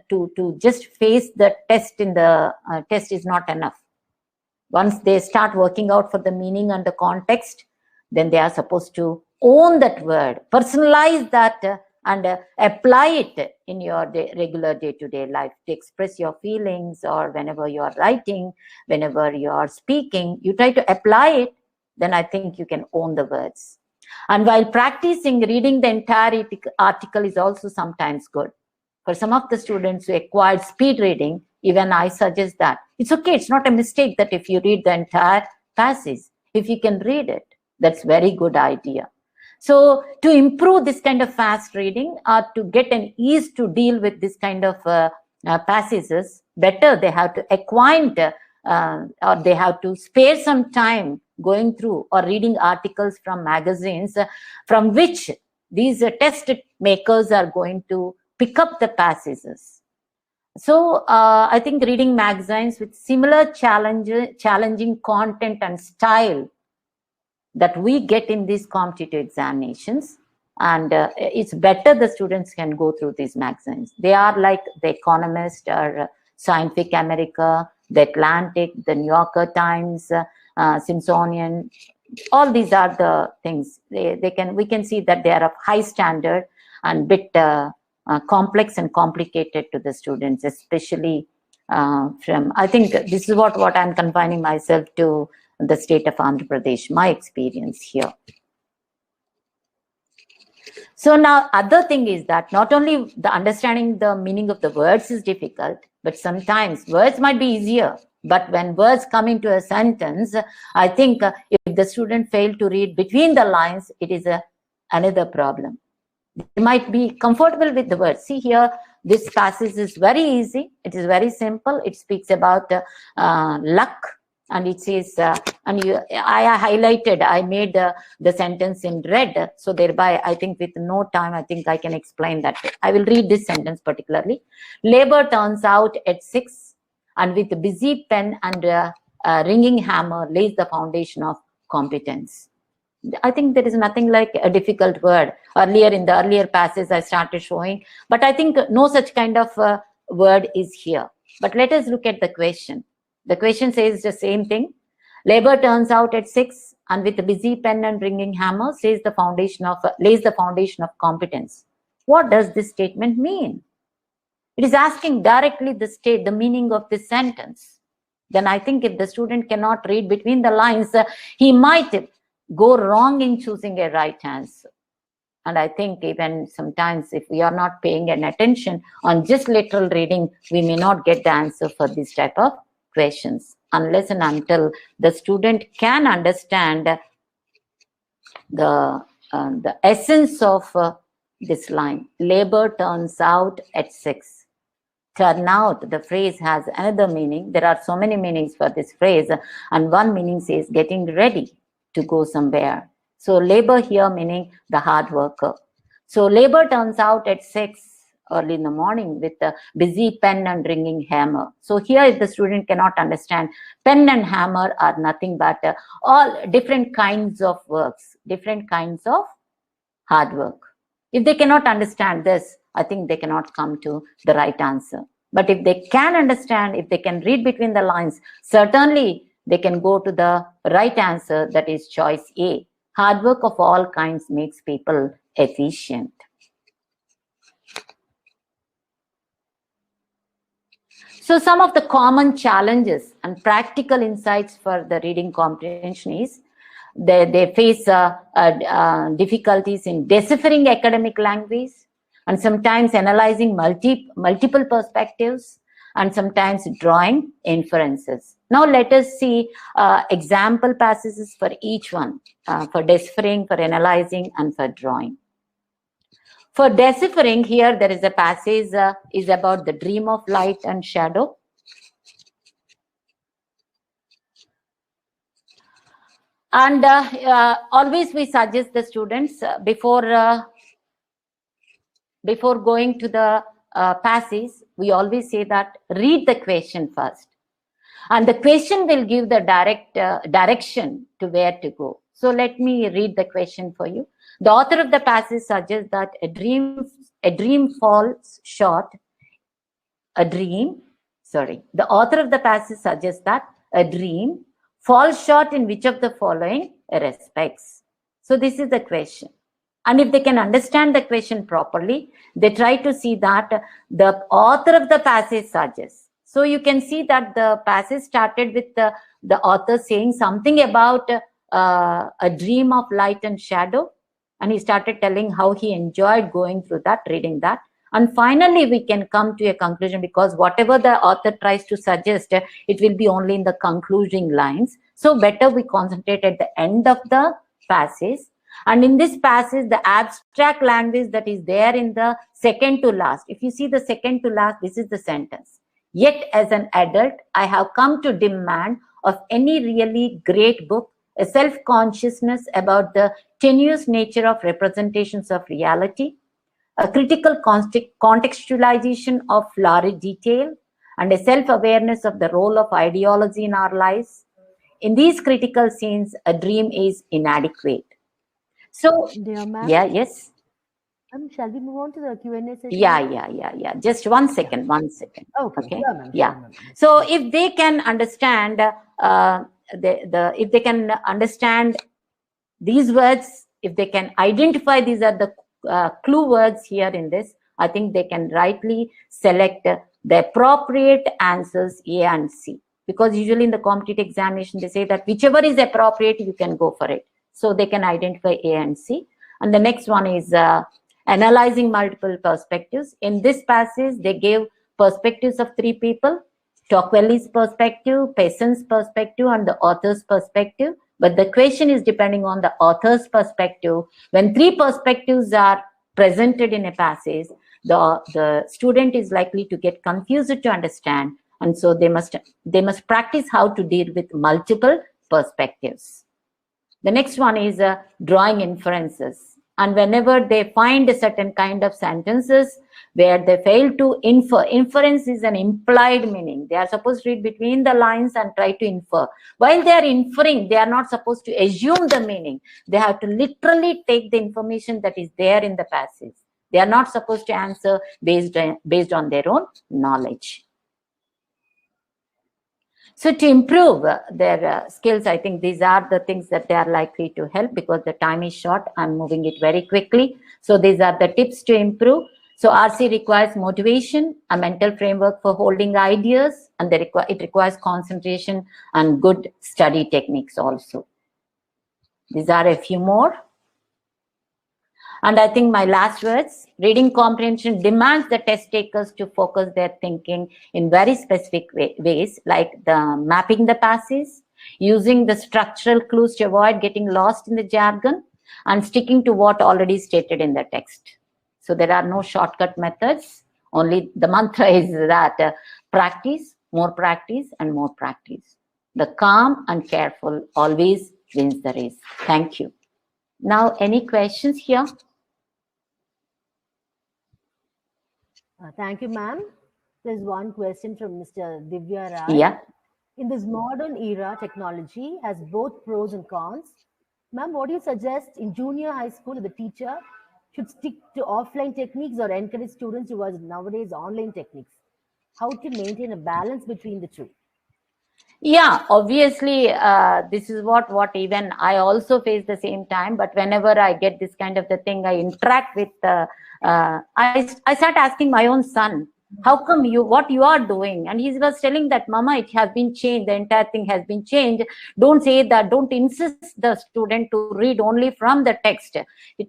to just face the test in the test is not enough. Once they start working out for the meaning and the context, then they are supposed to own that word, personalize that, and apply it in your regular day-to-day life to express your feelings, or whenever you are writing, whenever you are speaking, you try to apply it, then I think you can own the words. And while practicing, reading the entire article is also sometimes good. For some of the students who acquired speed reading, even I suggest that. It's okay, it's not a mistake that if you read the entire passage, if you can read it, that's very good idea. So to improve this kind of fast reading, or to get an ease to deal with this kind of passages, better they have to acquaint or they have to spare some time going through or reading articles from magazines from which these test makers are going to pick up the passages. So I think reading magazines with similar challenging content and style that we get in these competitive examinations, and it's better the students can go through these magazines. They are like The Economist or Scientific America, The Atlantic, The New Yorker Times, Smithsonian. All these are the things. We can see that they are of high standard and bit complex and complicated to the students, especially from, I think this is what I'm confining myself to, the state of Andhra Pradesh, my experience here. So now other thing is that not only the understanding the meaning of the words is difficult, but sometimes words might be easier. But when words come into a sentence, I think if the student fail to read between the lines, it is another problem. They might be comfortable with the words. See here, this passage is very easy. It is very simple. It speaks about luck. And it says, I highlighted, I made the sentence in red. So thereby, I think with no time, I think I can explain that. I will read this sentence particularly. Labor turns out at 6, and with a busy pen and ringing hammer lays the foundation of competence. I think there is nothing like a difficult word. Earlier, in the earlier passage, I started showing, but I think no such kind of word is here. But let us look at the question. The question says the same thing. Labor turns out at 6, and with a busy pen and ringing hammer lays the foundation of competence. What does this statement mean? It is asking directly the meaning of this sentence. Then I think if the student cannot read between the lines, he might go wrong in choosing a right answer. And I think even sometimes if we are not paying an attention on just literal reading, we may not get the answer for this type of questions. unless and until the student can understand the essence of this line. Labor turns out at 6. Turn out, the phrase has another meaning. There are so many meanings for this phrase, and one meaning says getting ready to go somewhere. So labor here meaning the hard worker. So labor turns out at 6 early in the morning with a busy pen and ringing hammer. So here if the student cannot understand, pen and hammer are nothing but all different kinds of works, different kinds of hard work. If they cannot understand this, I think they cannot come to the right answer. But if they can understand, if they can read between the lines, certainly they can go to the right answer, that is choice A. Hard work of all kinds makes people efficient. So some of the common challenges and practical insights for the reading comprehension is they face difficulties in deciphering academic language, and sometimes analyzing multiple perspectives, and sometimes drawing inferences. Now let us see example passages for each one, for deciphering, for analyzing, and for drawing. For deciphering, here there is a passage is about the dream of light and shadow. And always we suggest the students before going to the passage, we always say that read the question first. And the question will give the direction to where to go. So let me read the question for you. The author of the passage suggests that a dream falls short. The author of the passage suggests that a dream falls short in which of the following respects. So this is the question. And if they can understand the question properly, they try to see that the author of the passage suggests. So you can see that the passage started with the author saying something about a dream of light and shadow. And he started telling how he enjoyed going through that, reading that. And finally, we can come to a conclusion, because whatever the author tries to suggest, it will be only in the concluding lines. So better we concentrate at the end of the passage. And in this passage, the abstract language that is there in the second to last. If you see the second to last, this is the sentence. Yet as an adult, I have come to demand of any really great book a self-consciousness about the tenuous nature of representations of reality, a critical contextualization of florid detail, and a self-awareness of the role of ideology in our lives. In these critical scenes, a dream is inadequate. So, Dear ma'am, yes. Shall we move on to the Q&A session? Yeah. Just one second. Okay. Yeah. So if they can understand if they can understand these words, if they can identify these are the clue words here in this, I think they can rightly select the appropriate answers A and C. Because usually in the competitive examination, they say that whichever is appropriate, you can go for it. So they can identify A and C. And the next one is analyzing multiple perspectives. In this passage, they gave perspectives of 3 people: Tocqueville's perspective, Pessan's perspective, and the author's perspective. But the question is depending on the author's perspective. When 3 perspectives are presented in a passage, the student is likely to get confused to understand. And so they must practice how to deal with multiple perspectives. The next one is drawing inferences. And whenever they find a certain kind of sentences where they fail to infer, inference is an implied meaning. They are supposed to read between the lines and try to infer. While they are inferring, they are not supposed to assume the meaning. They have to literally take the information that is there in the passage. They are not supposed to answer based on their own knowledge. So to improve their skills, I think these are the things that they are likely to help. Because the time is short, I'm moving it very quickly. So these are the tips to improve. So RC requires motivation, a mental framework for holding ideas, and it requires concentration and good study techniques also. These are a few more. And I think my last words, reading comprehension demands the test takers to focus their thinking in very specific ways, like the mapping the passages, using the structural clues to avoid getting lost in the jargon, and sticking to what already stated in the text. So there are no shortcut methods. Only the mantra is that practice, and more practice. The calm and careful always wins the race. Thank you. Now, any questions here? Thank you, ma'am. There's one question from Mr. Divya Rai. Yeah. In this modern era, technology has both pros and cons. Ma'am, what do you suggest in junior high school the teacher should stick to offline techniques or encourage students towards nowadays online techniques? How to maintain a balance between the two? Yeah, obviously, this is what even I also face the same time. But whenever I get this kind of the thing, I interact with, I start asking my own son, how come what you are doing? And he was telling that, Mama, it has been changed. The entire thing has been changed. Don't say that. Don't insist the student to read only from the text.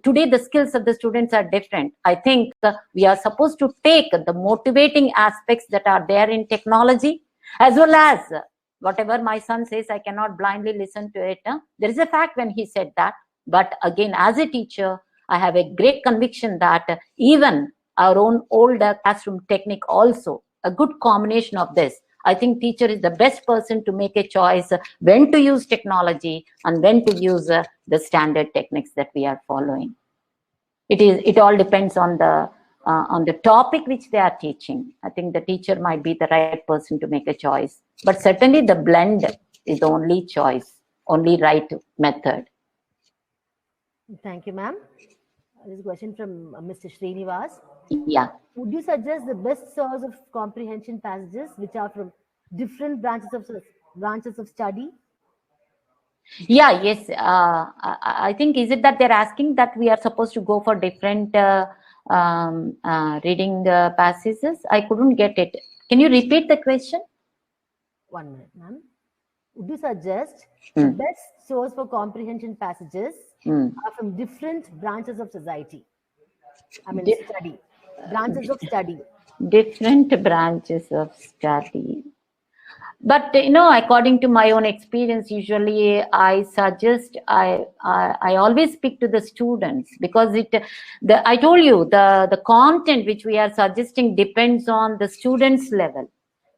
Today, the skills of the students are different. I think we are supposed to take the motivating aspects that are there in technology, as well as whatever my son says, I cannot blindly listen to it. There is a fact when he said that. But again, as a teacher, I have a great conviction that even our own older classroom technique also, a good combination of this. I think teacher is the best person to make a choice when to use technology and when to use the standard techniques that we are following. It all depends on the topic which they are teaching. I think the teacher might be the right person to make a choice. But certainly the blend is the only choice, only right method. Thank you, ma'am. This is a question from Mr. Srinivas. Yeah. Would you suggest the best source of comprehension passages which are from different branches of study? Yeah, yes. I think, is it that they're asking that we are supposed to go for different reading passages? I couldn't get it. Can you repeat the question? 1 minute, ma'am. Would you suggest the best source for comprehension passages are from different branches of society? I mean, study. Branches of study. Different branches of study. But, according to my own experience, usually I suggest, I always speak to the students, because I told you, the content which we are suggesting depends on the students' level.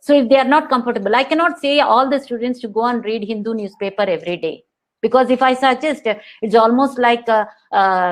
So if they are not comfortable, I cannot say all the students to go and read Hindu newspaper every day. Because if I suggest, it's almost like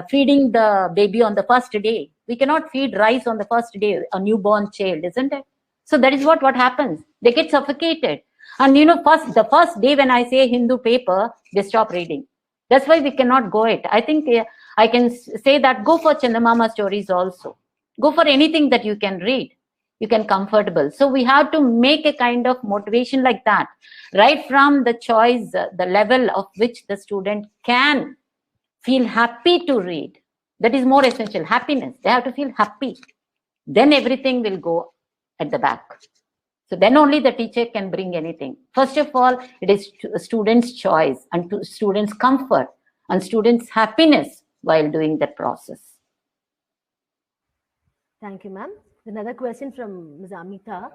feeding the baby on the first day. We cannot feed rice on the first day, a newborn child, isn't it? So that is what happens. They get suffocated. And the first day when I say Hindu paper, they stop reading. That's why we cannot go it. I think I can say that go for Chandamama stories also. Go for anything that you can read. You can comfortable. So we have to make a kind of motivation like that, right from the choice, the level of which the student can feel happy to read. That is more essential, happiness. They have to feel happy. Then everything will go at the back. So then only the teacher can bring anything. First of all, it is students' choice and to students' comfort and students' happiness while doing that process. Thank you, ma'am. Another question from Ms. Amita.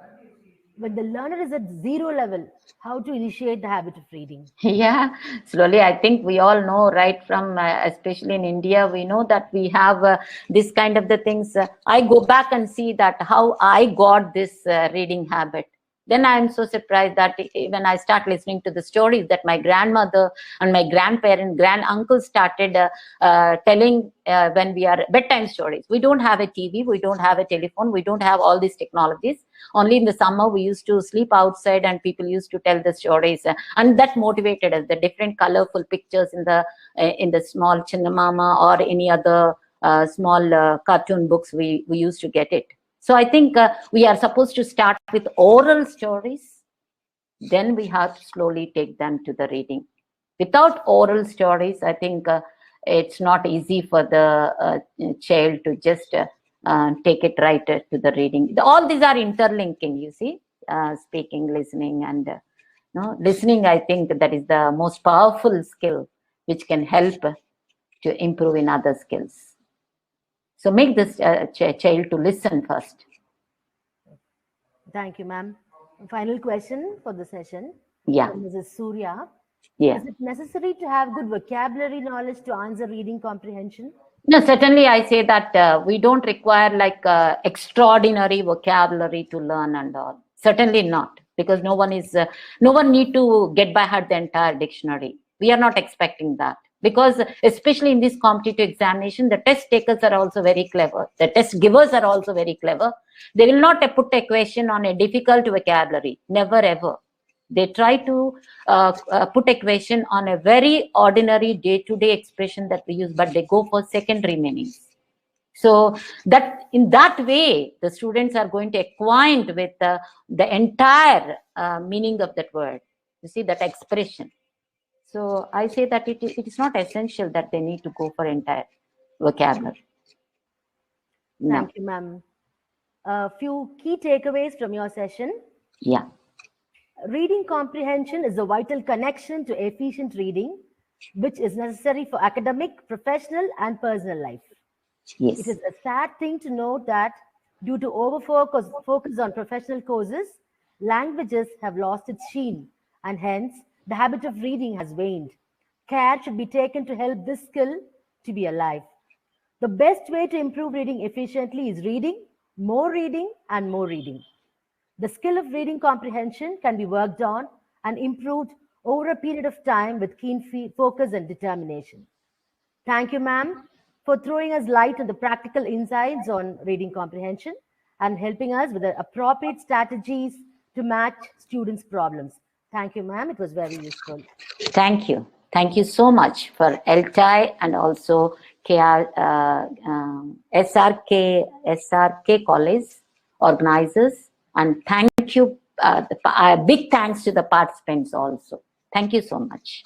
When the learner is at 0 level, how to initiate the habit of reading? Yeah, slowly. I think we all know, right from, especially in India, we know that we have this kind of the things. I go back and see that how I got this reading habit. Then I am so surprised that when I start listening to the stories that my grandmother and my granduncle started telling when we are bedtime stories. We don't have a TV, we don't have a telephone, we don't have all these technologies. Only in the summer we used to sleep outside and people used to tell the stories, and that motivated us. The different colorful pictures in the small Chandamama or any other small cartoon books, we used to get it. So I think we are supposed to start with oral stories. Then we have to slowly take them to the reading. Without oral stories, I think it's not easy for the child to just take it right to the reading. All these are interlinking, you see, speaking, listening, and listening. I think that is the most powerful skill which can help to improve in other skills. So make this child to listen first. Thank you, ma'am. Final question for the session. Yeah. From Mrs. Surya. Yeah. Is it necessary to have good vocabulary knowledge to answer reading comprehension? No, certainly I say that we don't require like extraordinary vocabulary to learn and all. Certainly not, because no one need to get by heart the entire dictionary. We are not expecting that, because especially in this competitive examination, the test takers are also very clever. The test givers are also very clever. They will not put a question on a difficult vocabulary. Never ever. They try to put a question on a very ordinary day-to-day expression that we use, but they go for secondary meanings. So that in that way, the students are going to acquaint with the entire meaning of that word. You see, that expression. So I say that it is not essential that they need to go for entire vocabulary. No. Thank you, ma'am. A few key takeaways from your session. Yeah. Reading comprehension is a vital connection to efficient reading, which is necessary for academic, professional, and personal life. Yes. It is a sad thing to note that due to over-focus on professional courses, languages have lost its sheen, and hence the habit of reading has waned. Care should be taken to help this skill to be alive. The best way to improve reading efficiently is reading, and more reading. The skill of reading comprehension can be worked on and improved over a period of time with keen focus and determination. Thank you, ma'am, for throwing us light on the practical insights on reading comprehension and helping us with the appropriate strategies to match students' problems. Thank you, ma'am. It was very useful. Thank you. Thank you so much for ELTAI and also SRK College organizers. And thank you, big thanks to the participants also. Thank you so much.